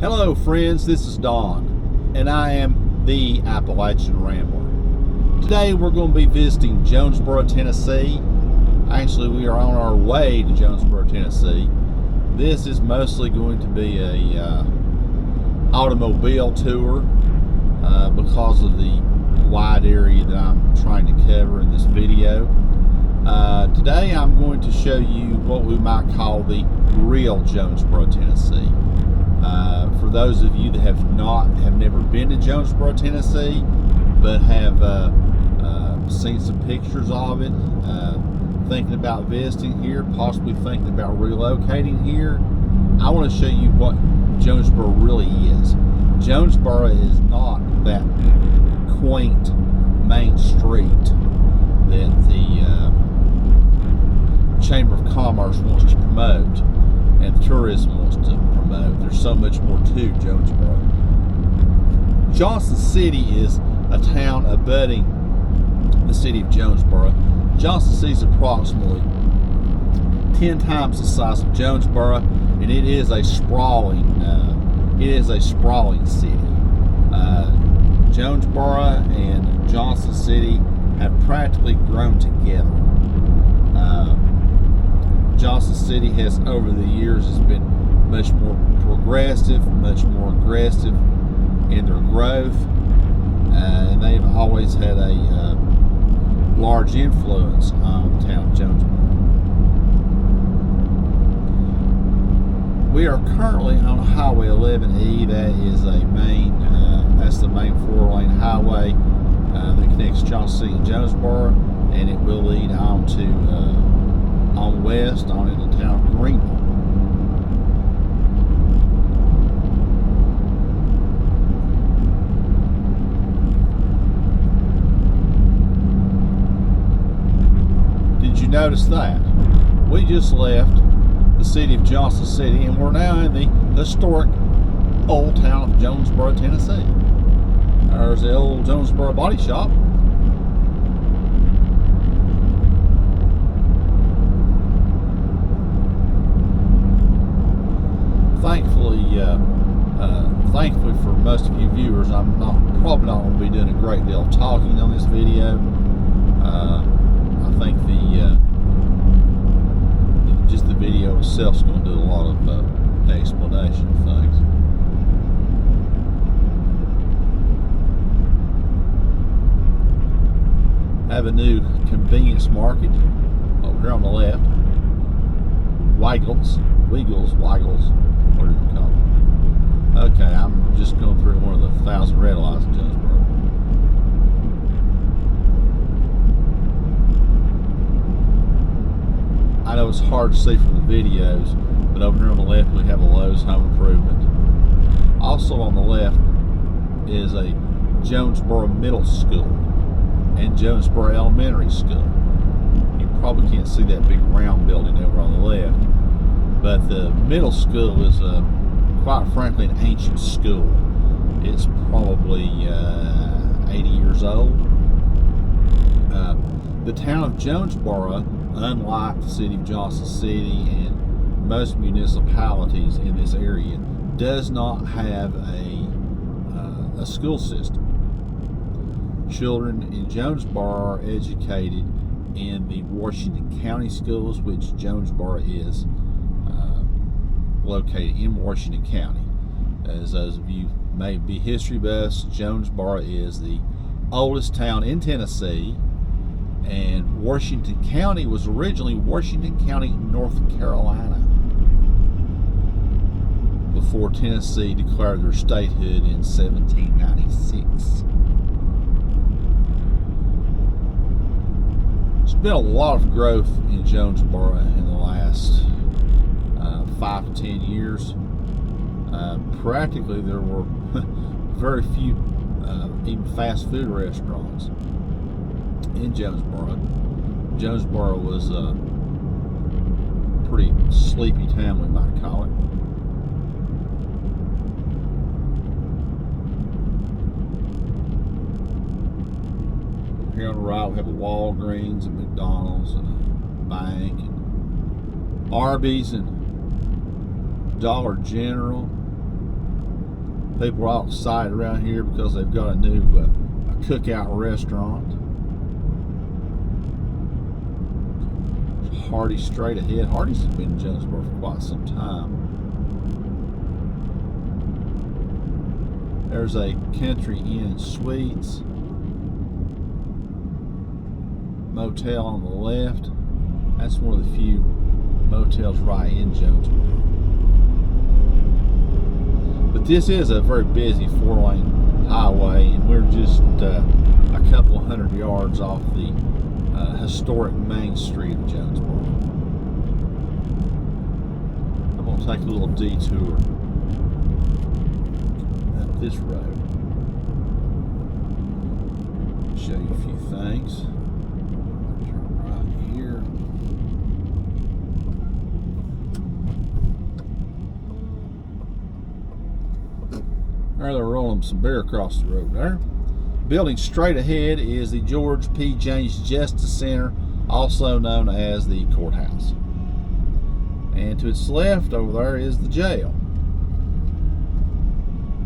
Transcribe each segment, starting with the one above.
Hello friends, this is Don, and I am the Appalachian Rambler. Today we're going to be visiting Jonesborough, Tennessee. Actually, we are on our way to Jonesborough, Tennessee. This is mostly going to be a automobile tour because of the wide area that I'm trying to cover in this video. Today I'm going to show you what we might call the real Jonesborough, Tennessee. For those of you that have never been to Jonesborough, Tennessee, but have seen some pictures of it, thinking about visiting here, possibly thinking about relocating here, I want to show you what Jonesborough really is. Jonesborough is not that quaint main street that the Chamber of Commerce wants to promote and tourism wants to promote. There's so much more to Jonesborough. Johnson City is a town abutting the city of Jonesborough. Johnson City is approximately 10 times the size of Jonesborough, and it is a sprawling city. Jonesborough and Johnson City have practically grown together. Johnson City has, over the years, has been much more progressive, much more aggressive in their growth, and they've always had a large influence on the town of Jonesborough. We are currently on Highway 11E. That is that's the main 4-lane highway that connects Johnson City and Jonesborough, and it will lead on to on west on into the town of Greenville. Did you notice that? We just left the city of Johnson City and we're now in the historic old town of Jonesborough, Tennessee. There's the old Jonesborough Body Shop. Thankfully for most of you viewers, I'm probably not going to be doing a great deal of talking on this video. I think just the video itself is going to do a lot of explanation of things. I have a new convenience market over here on the left. Waggles, whatever you call it. Okay, I'm just going through one of the 1,000 red lights in Jonesborough. I know it's hard to see from the videos, but over here on the left we have a Lowe's Home Improvement. Also on the left is a Jonesborough Middle School and Jonesborough Elementary School. You probably can't see that big round building over on the left, but the middle school is quite frankly an ancient school. It's probably 80 years old. The town of Jonesborough, unlike the city of Johnson City and most municipalities in this area, does not have a school system. Children in Jonesborough are educated in the Washington County schools, which Jonesborough is located in Washington County. As those of you may be history buffs, Jonesborough is the oldest town in Tennessee, and Washington County was originally Washington County, North Carolina, before Tennessee declared their statehood in 1796. There's been a lot of growth in Jonesborough in the last 5 to 10 years. Practically there were very few even fast food restaurants in Jonesborough. Jonesborough was a pretty sleepy town, we might call it. Here on the right we have a Walgreens, a McDonald's, and a bank, and Arby's, and Dollar General, People are all excited around here because they've got a new cookout restaurant. Hardee's straight ahead. Hardee's has been in Jonesborough for quite some time. There's a Country Inn Suites motel on the left. That's one of the few motels right in Jonesborough. But this is a very busy 4-lane highway, and we're just a couple hundred yards off the historic main street of Jonesborough. I'm going to take a little detour up this road. Show you a few things. Turn right here. There, they're rolling some beer across the road there. Building straight ahead is the George P. James Justice Center, also known as the courthouse. And to its left over there is the jail.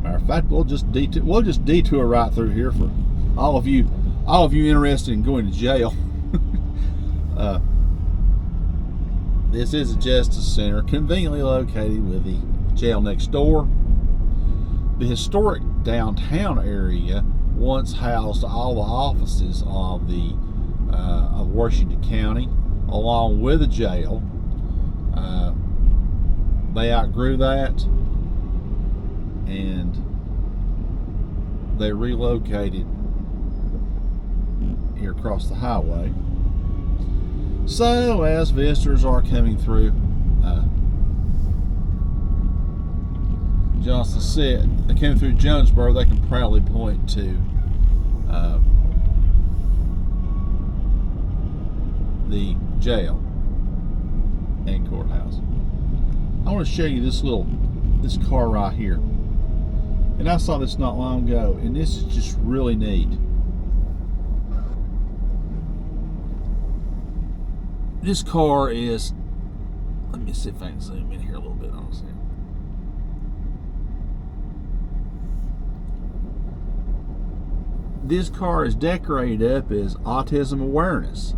Matter of fact, we'll just detour right through here for all of you interested in going to jail. This is a Justice Center, conveniently located with the jail next door. The historic downtown area once housed all the offices of the of Washington County, along with the jail. They outgrew that, and they relocated here across the highway. So, as visitors are coming through Johnson said, they came through Jonesborough, they can proudly point to the jail and courthouse. I want to show you this car right here. And I saw this not long ago, and this is just really neat. This car is, let me see if I can zoom in here a little bit on this. This car is decorated up as Autism Awareness.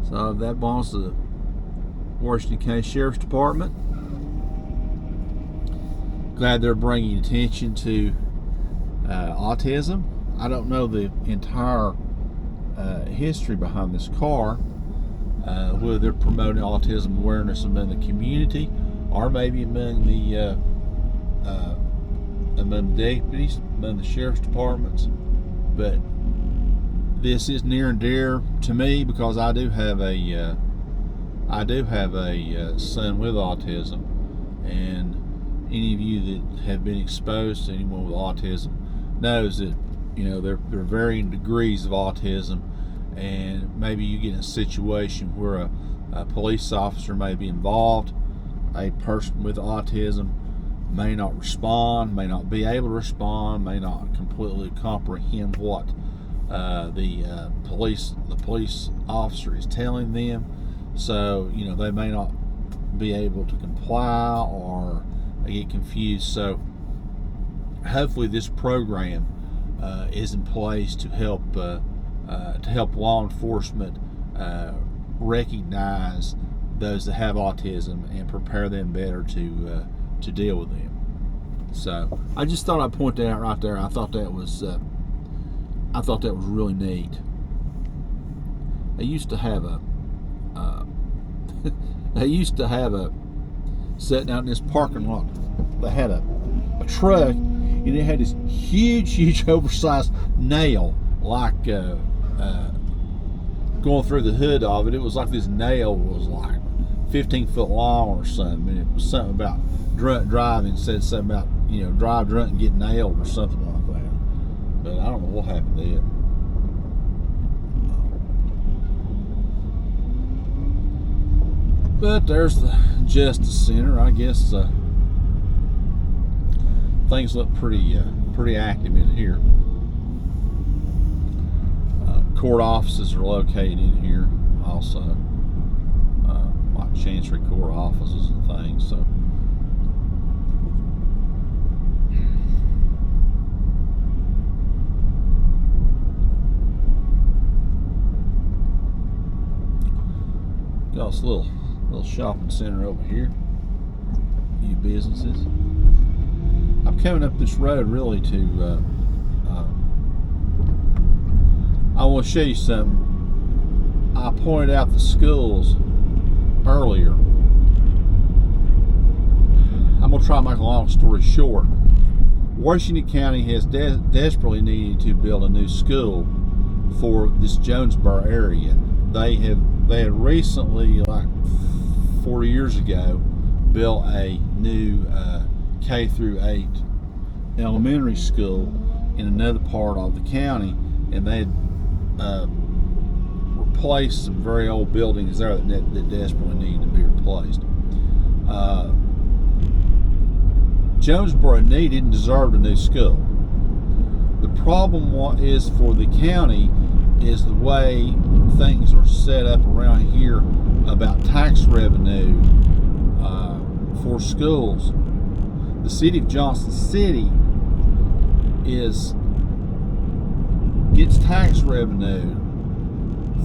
So that belongs to the Washington County Sheriff's Department. Glad they're bringing attention to autism. I don't know the entire history behind this car, whether they're promoting autism awareness among the community or maybe among the deputies, among the sheriff's departments. But this is near and dear to me because I do have a son with autism, and any of you that have been exposed to anyone with autism knows that there are varying degrees of autism, and maybe you get in a situation where a police officer may be involved. A person with autism may not respond, may not be able to respond, may not completely comprehend what the police officer is telling them. So they may not be able to comply, or they get confused. So hopefully this program is in place to help law enforcement recognize those that have autism and prepare them better to deal with them. So I just thought I'd point that out right there. I thought that was really neat. They used to have sitting out in this parking lot. They had a truck, and it had this huge oversized nail, like going through the hood of it. It was like this nail was like 15 foot long or something. And it was something about drunk driving. Said something about drive drunk and get nailed or something like that. But I don't know what happened to it. But there's the Justice Center. I guess things look pretty active in here. Court offices are located in here also, like Chancery Court offices and things. So this little shopping center over here. A few businesses. I'm coming up this road really to I want to show you something. I pointed out the schools earlier. I'm going to try to make a long story short. Washington County has desperately needed to build a new school for this Jonesborough area. They had recently, like 4 years ago, built a new K through 8 elementary school in another part of the county, and they had replaced some very old buildings there that desperately needed to be replaced. Jonesborough needed and deserved a new school. The problem is for the county is the way things are set up around here about tax revenue for schools. The city of Johnson City gets tax revenue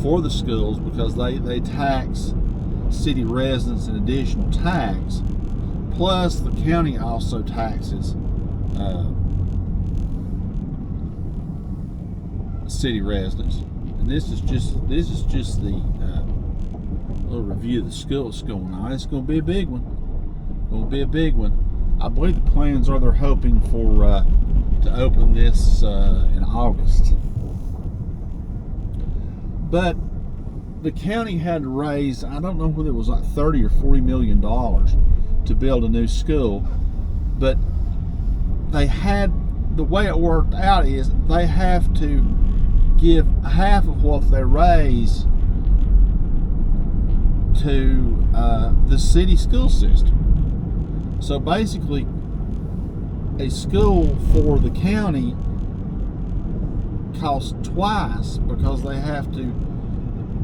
for the schools because they tax city residents an additional tax. Plus, the county also taxes city residents. And this is just the little review of the school that's going on. It's going to be a big one. I believe the plans are they're hoping for to open this in August. But the county had to raise, I don't know whether it was like $30 or $40 million to build a new school, but the way it worked out is they have to give half of what they raise to the city school system. So basically, a school for the county costs twice because they have to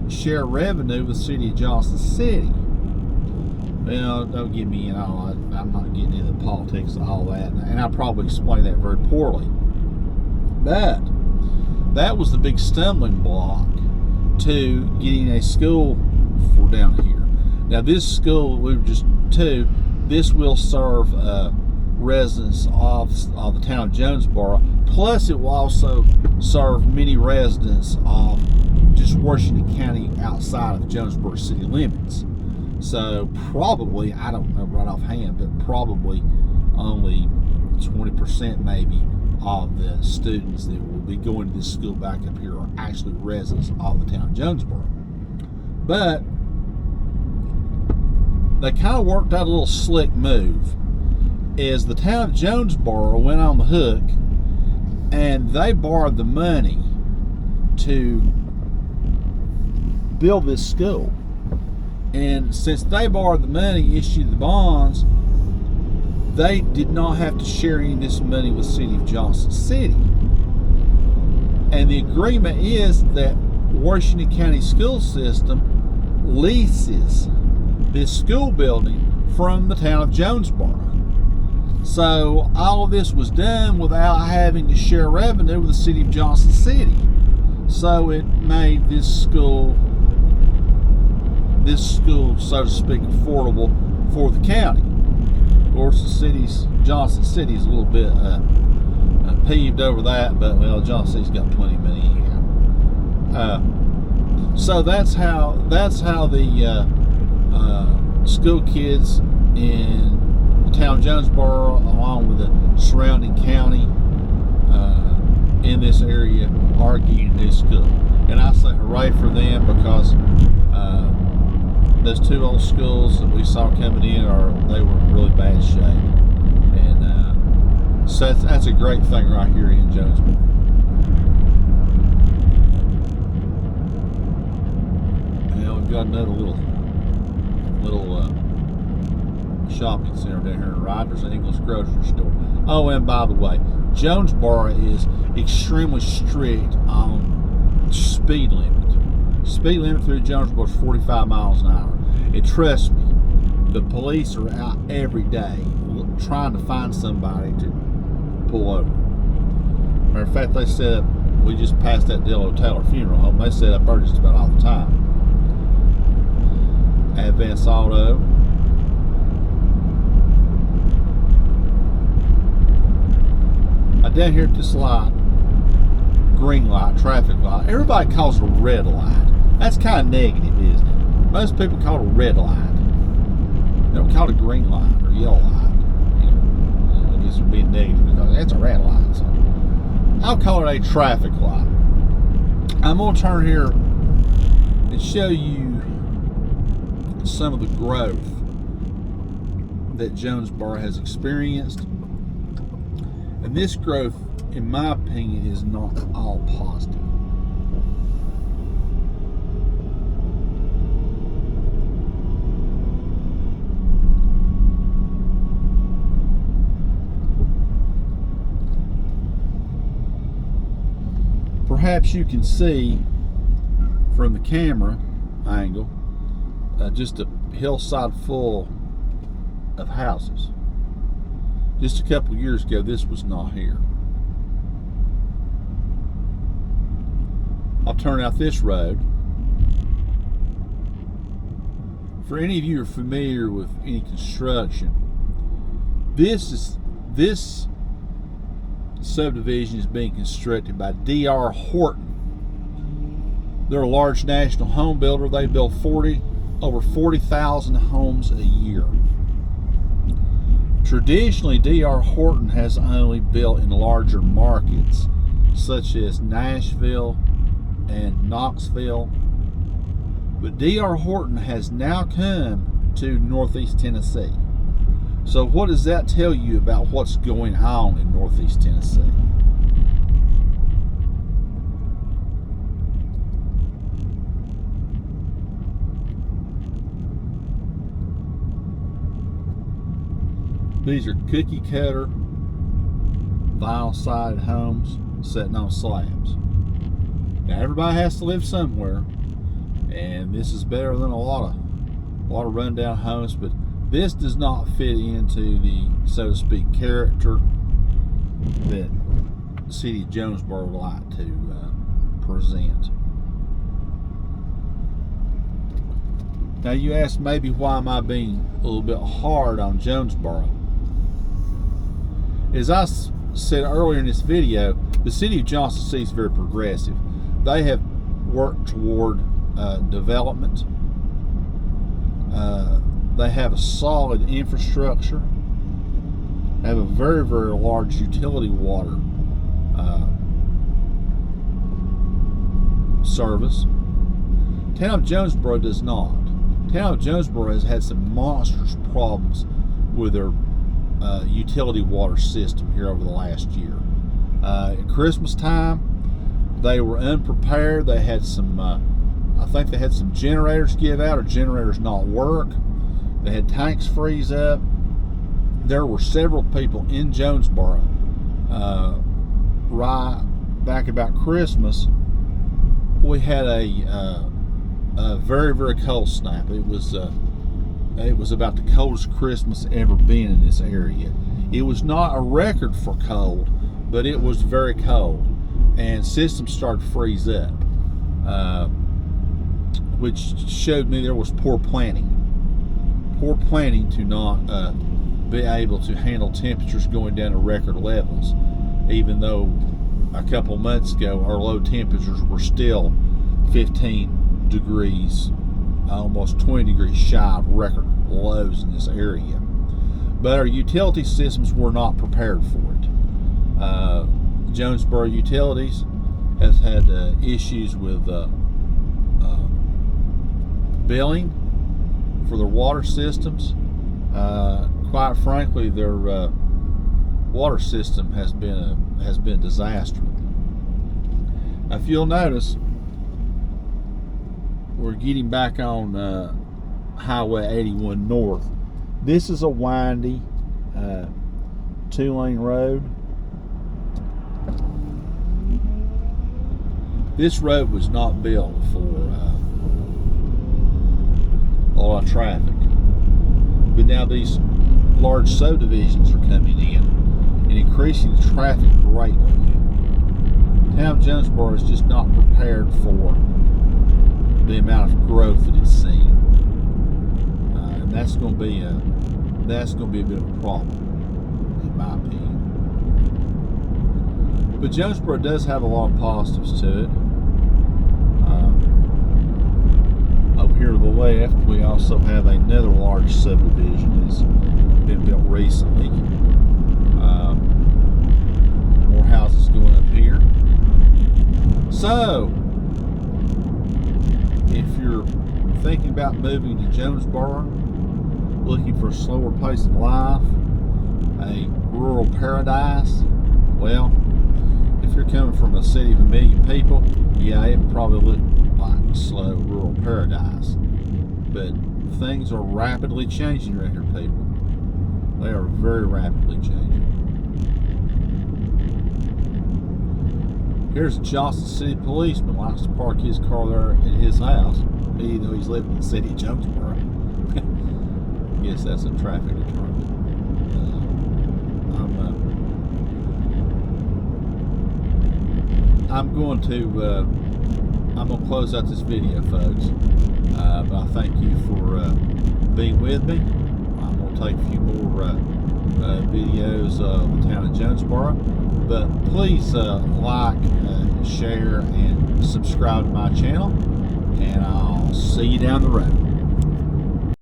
share revenue with the city of Johnson City. Well, don't get me, I'm not getting into the politics of all that, and I probably explained that very poorly. But that was the big stumbling block to getting a school for down here. Now, this school we were just this will serve residents of the town of Jonesborough. Plus, it will also serve many residents of just Washington County outside of the Jonesborough city limits. So probably, I don't know right offhand, but probably only 20% maybe of the students that will be going to this school back up here are actually residents of the town of Jonesborough. But they kind of worked out a little slick move. Is the town of Jonesborough went on the hook and they borrowed the money to build this school. And since they borrowed the money, issued the bonds, they did not have to share any of this money with the city of Johnson City. And the agreement is that Washington County school system leases this school building from the town of Jonesborough. So all of this was done without having to share revenue with the city of Johnson City. So it made this school, so to speak, affordable for the county. Of course, Johnson City is a little bit peeved over that, but well, Johnson City's got plenty of money anyhow. So that's how the school kids in the town of Jonesborough, along with the surrounding county in this area, are getting a new school. And I say hooray for them, because those two old schools that we saw coming in they were in really bad shape. And so that's a great thing right here in Jonesborough. Now we've got another little shopping center down here in Ryder's, an English grocery store. Oh, and by the way, Jonesborough is extremely strict on speed limit. Speed limit through Jonesborough is 45 miles an hour. And trust me, the police are out every day trying to find somebody to pull over. Matter of fact, they set up, we just passed that Dello Taylor funeral home, they set up there just about all the time. Advance Auto. Down here at this light, green light, traffic light, everybody calls it a red light. That's kind of negative, isn't it? Most people call it a red light. They don't call it a green light or yellow light. I guess it would be negative because it's a red light. So I'll call it a traffic light. I'm going to turn here and show you some of the growth that Jonesborough has experienced. And this growth, in my opinion, is not all positive. Perhaps you can see from the camera angle just a hillside full of houses. Just a couple years ago, this was not here. I'll turn out this road. For any of you who are familiar with any construction, this subdivision is being constructed by D.R. Horton. They're a large national home builder. They build over 40,000 homes a year. Traditionally, D.R. Horton has only built in larger markets such as Nashville and Knoxville, but D.R. Horton has now come to Northeast Tennessee. So what does that tell you about what's going on in Northeast Tennessee? These are cookie cutter, vinyl sided homes sitting on slabs. Now everybody has to live somewhere, and this is better than a lot of rundown homes, but this does not fit into the, so to speak, character that the city of Jonesborough would like to present. Now you ask maybe why am I being a little bit hard on Jonesborough. As I said earlier in this video, the city of Johnson City is very progressive. They have worked toward development. They have a solid infrastructure. They have a very, very large utility water service. Town of Jonesborough does not. Town of Jonesborough has had some monstrous problems with their utility water system here over the last year. At Christmas time, they were unprepared. They had some, I think they had some generators give out or generators not work. They had tanks freeze up. There were several people in Jonesborough right back about Christmas. We had a very, very cold snap. It was about the coldest Christmas ever been in this area. It was not a record for cold, but it was very cold, and systems started to freeze up, which showed me there was poor planning to not be able to handle temperatures going down to record levels, even though a couple months ago our low temperatures were still 15 degrees, almost 20 degrees shy of record lows in this area. But our utility systems were not prepared for it. Jonesborough Utilities has had issues with billing for their water systems. Quite frankly, their water system has been disastrous. Now, if you'll notice, we're getting back on Highway 81 North. This is a windy 2-lane road. This road was not built for a lot of traffic, but now these large subdivisions are coming in and increasing the traffic greatly. Town of Jonesborough is just not prepared for the amount of growth that it's seen. and that's going to be a bit of a problem, in my opinion. But Jonesborough does have a lot of positives to it. Over here to the left, we also have another large subdivision that's been built recently. More houses going up here. So, if you're thinking about moving to Jonesborough, looking for a slower pace of life, a rural paradise, well, if you're coming from a city of 1 million people, yeah, it probably look like a slow rural paradise. But things are rapidly changing right here, people. They are very rapidly changing. Here's a Johnson City policeman, likes to park his car there at his house, even though he's living in the city of Jonesborough. I guess that's a traffic deterrent. I'm going to close out this video, folks. But I thank you for being with me. I'm going to take a few more videos of the town of Jonesborough. But please like, share, and subscribe to my channel. And I'll see you down the road.